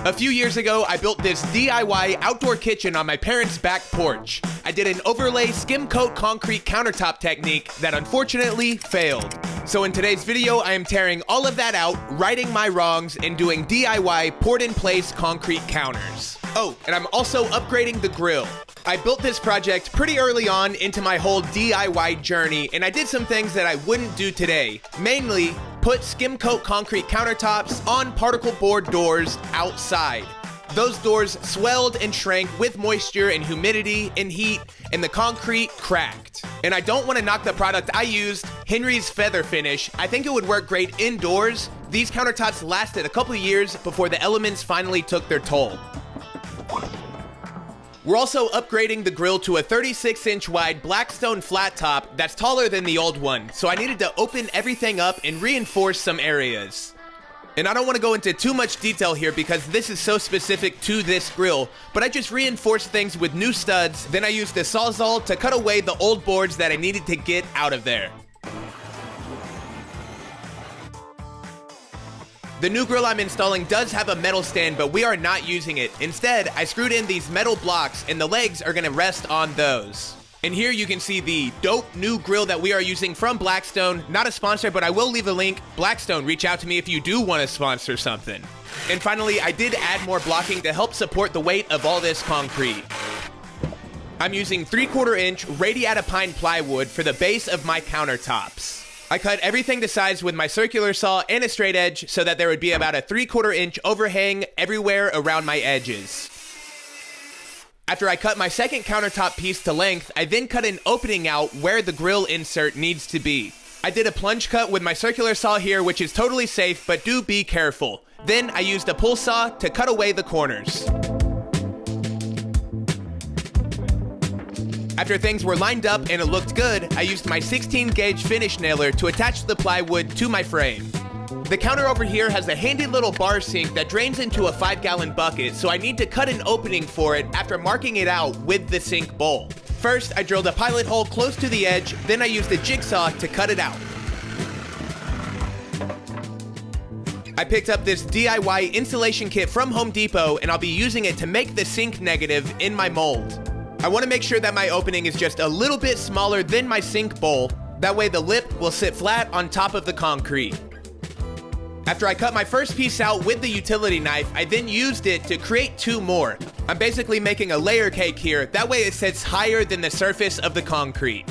A few years ago, I built this DIY outdoor kitchen on my parents' back porch. I did an overlay skim coat concrete countertop technique that unfortunately failed. So in today's video, I am tearing all of that out, righting my wrongs, and doing DIY poured-in-place concrete counters. Oh, and I'm also upgrading the grill. I built this project pretty early on into my whole DIY journey, and I did some things that I wouldn't do today. Mainly, put skim coat concrete countertops on particle board doors outside. Those doors swelled and shrank with moisture and humidity and heat, and the concrete cracked. And I don't want to knock the product I used, Henry's Feather Finish. I think it would work great indoors. These countertops lasted a couple of years before the elements finally took their toll. We're also upgrading the grill to a 36-inch wide Blackstone flat top that's taller than the old one, so I needed to open everything up and reinforce some areas. And I don't want to go into too much detail here because this is so specific to this grill, but I just reinforced things with new studs, then I used a Sawzall to cut away the old boards that I needed to get out of there. The new grill I'm installing does have a metal stand, but we are not using it. Instead, I screwed in these metal blocks and the legs are gonna rest on those. And here you can see the dope new grill that we are using from Blackstone. Not a sponsor, but I will leave a link. Blackstone, reach out to me if you do want to sponsor something. And finally, I did add more blocking to help support the weight of all this concrete. I'm using 3/4 inch radiata pine plywood for the base of my countertops. I cut everything to size with my circular saw and a straight edge so that there would be about a 3/4 inch overhang everywhere around my edges. After I cut my second countertop piece to length, I then cut an opening out where the grill insert needs to be. I did a plunge cut with my circular saw here, which is totally safe, but do be careful. Then I used a pull saw to cut away the corners. After things were lined up and it looked good, I used my 16 gauge finish nailer to attach the plywood to my frame. The counter over here has a handy little bar sink that drains into a 5-gallon bucket, so I need to cut an opening for it after marking it out with the sink bowl. First, I drilled a pilot hole close to the edge, then I used a jigsaw to cut it out. I picked up this DIY insulation kit from Home Depot, and I'll be using it to make the sink negative in my mold. I want to make sure that my opening is just a little bit smaller than my sink bowl. That way the lip will sit flat on top of the concrete. After I cut my first piece out with the utility knife, I then used it to create two more. I'm basically making a layer cake here. That way it sits higher than the surface of the concrete.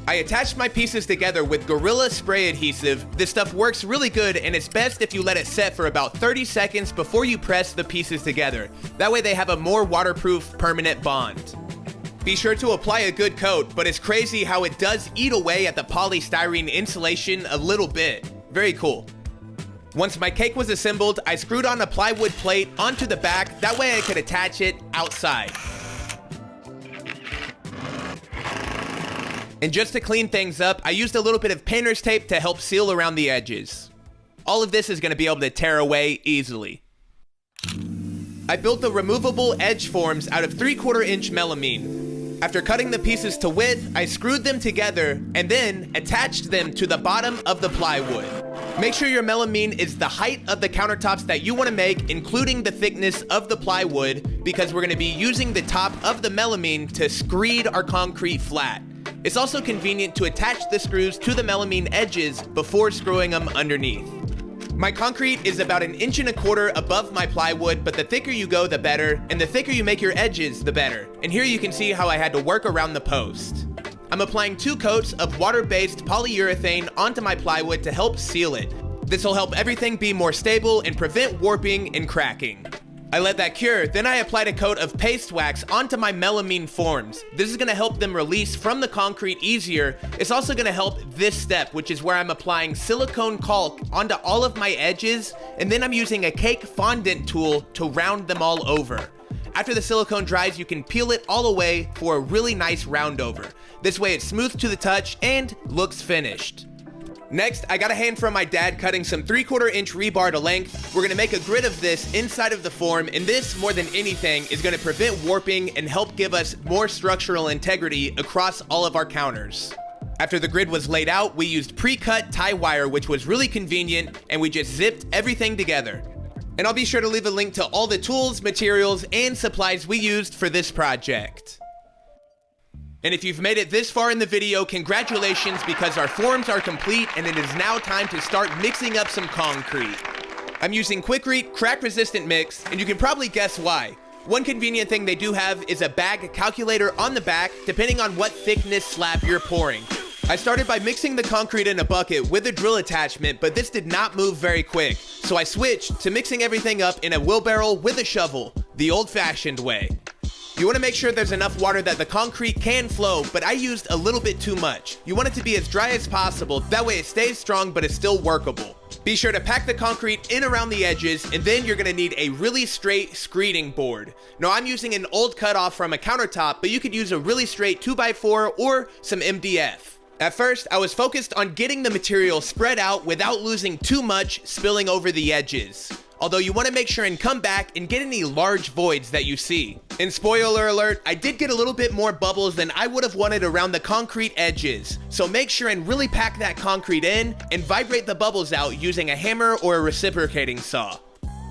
I attached my pieces together with Gorilla Spray adhesive. This stuff works really good, and it's best if you let it set for about 30 seconds before you press the pieces together. That way they have a more waterproof, permanent bond. Be sure to apply a good coat, but it's crazy how it does eat away at the polystyrene insulation a little bit. Very cool. Once my cake was assembled, I screwed on a plywood plate onto the back. That way I could attach it outside. And just to clean things up, I used a little bit of painter's tape to help seal around the edges. All of this is going to be able to tear away easily. I built the removable edge forms out of 3/4 inch melamine. After cutting the pieces to width, I screwed them together and then attached them to the bottom of the plywood. Make sure your melamine is the height of the countertops that you want to make, including the thickness of the plywood, because we're going to be using the top of the melamine to screed our concrete flat. It's also convenient to attach the screws to the melamine edges before screwing them underneath. My concrete is about 1.25 inches above my plywood, but the thicker you go, the better, and the thicker you make your edges, the better. And here you can see how I had to work around the post. I'm applying 2 coats of water-based polyurethane onto my plywood to help seal it. This will help everything be more stable and prevent warping and cracking. I let that cure, then I applied a coat of paste wax onto my melamine forms. This is gonna help them release from the concrete easier. It's also gonna help this step, which is where I'm applying silicone caulk onto all of my edges, and then I'm using a cake fondant tool to round them all over. After the silicone dries, you can peel it all away for a really nice round over. This way it's smooth to the touch and looks finished. Next, I got a hand from my dad cutting some 3/4 inch rebar to length. We're gonna make a grid of this inside of the form, and this, more than anything, is gonna prevent warping and help give us more structural integrity across all of our counters. After the grid was laid out, we used pre-cut tie wire, which was really convenient, and we just zipped everything together. And I'll be sure to leave a link to all the tools, materials, and supplies we used for this project. And if you've made it this far in the video, congratulations, because our forms are complete and it is now time to start mixing up some concrete. I'm using Quikrete crack-resistant mix, and you can probably guess why. One convenient thing they do have is a bag calculator on the back, depending on what thickness slab you're pouring. I started by mixing the concrete in a bucket with a drill attachment, but this did not move very quick, so I switched to mixing everything up in a wheelbarrow with a shovel, the old-fashioned way. You want to make sure there's enough water that the concrete can flow, but I used a little bit too much. You want it to be as dry as possible, that way it stays strong but is still workable. Be sure to pack the concrete in around the edges, and then you're going to need a really straight screeding board. Now I'm using an old cutoff from a countertop, but you could use a really straight 2x4 or some MDF. At first, I was focused on getting the material spread out without losing too much spilling over the edges. Although you want to make sure and come back and get any large voids that you see. And spoiler alert, I did get a little bit more bubbles than I would have wanted around the concrete edges. So make sure and really pack that concrete in and vibrate the bubbles out using a hammer or a reciprocating saw.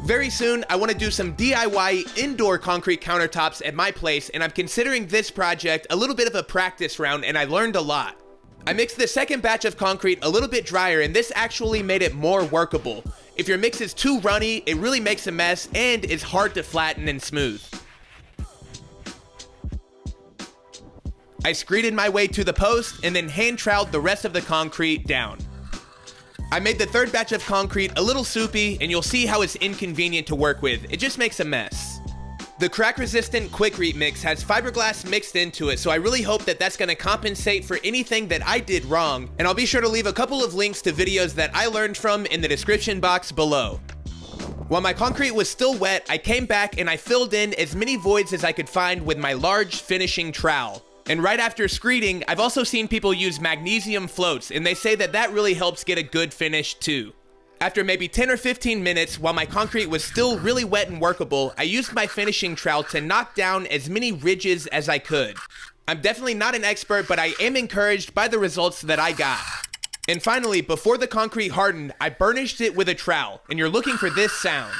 Very soon, I want to do some DIY indoor concrete countertops at my place, and I'm considering this project a little bit of a practice round, and I learned a lot. I mixed the second batch of concrete a little bit drier, and this actually made it more workable. If your mix is too runny, it really makes a mess and is hard to flatten and smooth. I screeded my way to the post and then hand troweled the rest of the concrete down. I made the third batch of concrete a little soupy, and you'll see how it's inconvenient to work with. It just makes a mess. The crack-resistant Quikrete mix has fiberglass mixed into it, so I really hope that that's going to compensate for anything that I did wrong, and I'll be sure to leave a couple of links to videos that I learned from in the description box below. While my concrete was still wet, I came back and I filled in as many voids as I could find with my large finishing trowel. And right after screeding, I've also seen people use magnesium floats, and they say that that really helps get a good finish too. After maybe 10 or 15 minutes, while my concrete was still really wet and workable, I used my finishing trowel to knock down as many ridges as I could. I'm definitely not an expert, but I am encouraged by the results that I got. And finally, before the concrete hardened, I burnished it with a trowel, and you're looking for this sound.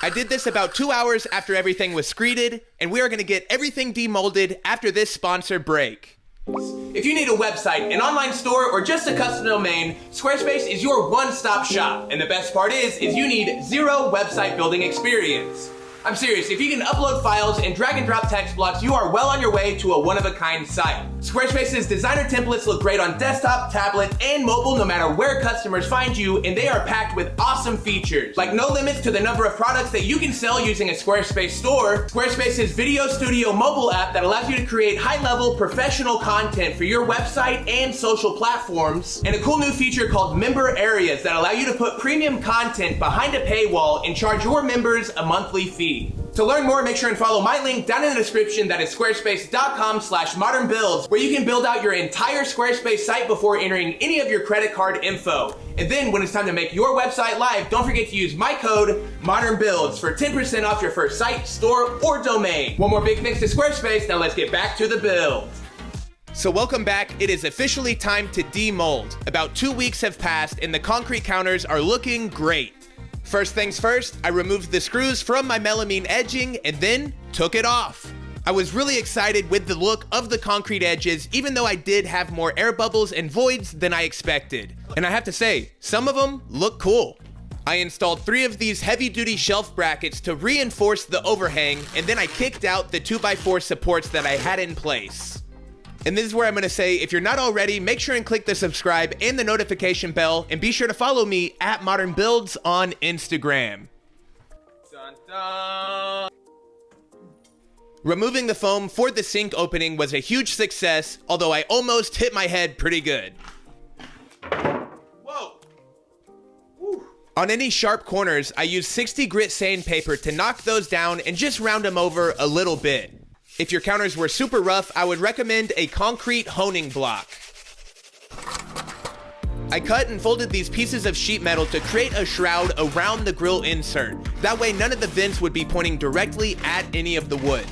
I did this about 2 hours after everything was screeded, and we are going to get everything demolded after this sponsor break. If you need a website, an online store, or just a custom domain, Squarespace is your one-stop shop. And the best part is you need zero website building experience. I'm serious, if you can upload files and drag and drop text blocks, you are well on your way to a one-of-a-kind site. Squarespace's designer templates look great on desktop, tablet, and mobile no matter where customers find you, and they are packed with awesome features, like no limits to the number of products that you can sell using a Squarespace store, Squarespace's Video Studio mobile app that allows you to create high-level professional content for your website and social platforms, and a cool new feature called Member Areas that allow you to put premium content behind a paywall and charge your members a monthly fee. To learn more, make sure and follow my link down in the description, that is squarespace.com/modernbuilds, where you can build out your entire Squarespace site before entering any of your credit card info. And then when it's time to make your website live, don't forget to use my code ModernBuilds for 10% off your first site, store, or domain. One more big thanks to Squarespace. Now let's get back to the build. So welcome back. It is officially time to demold. About 2 weeks have passed and the concrete counters are looking great. First things first, I removed the screws from my melamine edging and then took it off. I was really excited with the look of the concrete edges, even though I did have more air bubbles and voids than I expected. And I have to say, some of them look cool. I installed 3 of these heavy-duty shelf brackets to reinforce the overhang, and then I kicked out the 2x4 supports that I had in place. And this is where I'm going to say, if you're not already, make sure and click the subscribe and the notification bell, and be sure to follow me at Modern Builds on Instagram. Dun, dun. Removing the foam for the sink opening was a huge success, although I almost hit my head pretty good. Whoa. Whew. On any sharp corners, I use 60 grit sandpaper to knock those down and just round them over a little bit. If your counters were super rough, I would recommend a concrete honing block. I cut and folded these pieces of sheet metal to create a shroud around the grill insert. That way none of the vents would be pointing directly at any of the wood.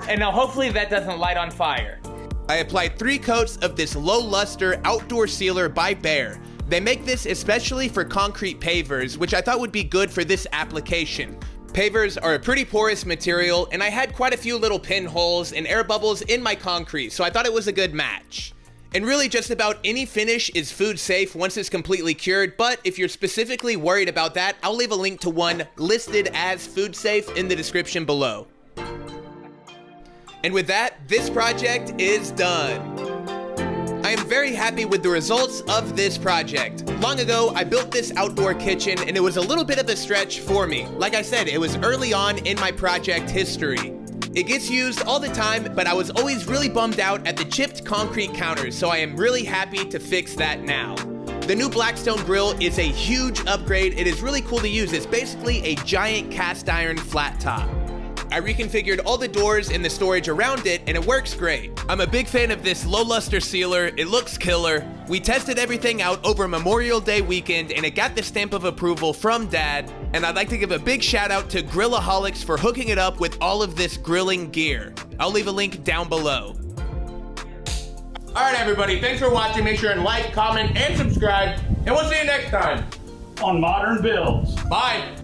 And now hopefully that doesn't light on fire. I applied 3 coats of this low luster outdoor sealer by Behr. They make this especially for concrete pavers, which I thought would be good for this application. Pavers are a pretty porous material, and I had quite a few little pinholes and air bubbles in my concrete, so I thought it was a good match. And really just about any finish is food safe once it's completely cured, but if you're specifically worried about that, I'll leave a link to one listed as food safe in the description below. And with that, this project is done. I am very happy with the results of this project. Long ago, I built this outdoor kitchen and it was a little bit of a stretch for me. Like I said, it was early on in my project history. It gets used all the time, but I was always really bummed out at the chipped concrete counters, so I am really happy to fix that now. The new Blackstone grill is a huge upgrade. It is really cool to use. It's basically a giant cast iron flat top. I reconfigured all the doors and the storage around it, and it works great. I'm a big fan of this low luster sealer. It looks killer. We tested everything out over Memorial Day weekend, and it got the stamp of approval from Dad. And I'd like to give a big shout out to Grillaholics for hooking it up with all of this grilling gear. I'll leave a link down below. All right, everybody. Thanks for watching. Make sure and like, comment, and subscribe. And we'll see you next time on Modern Builds. Bye.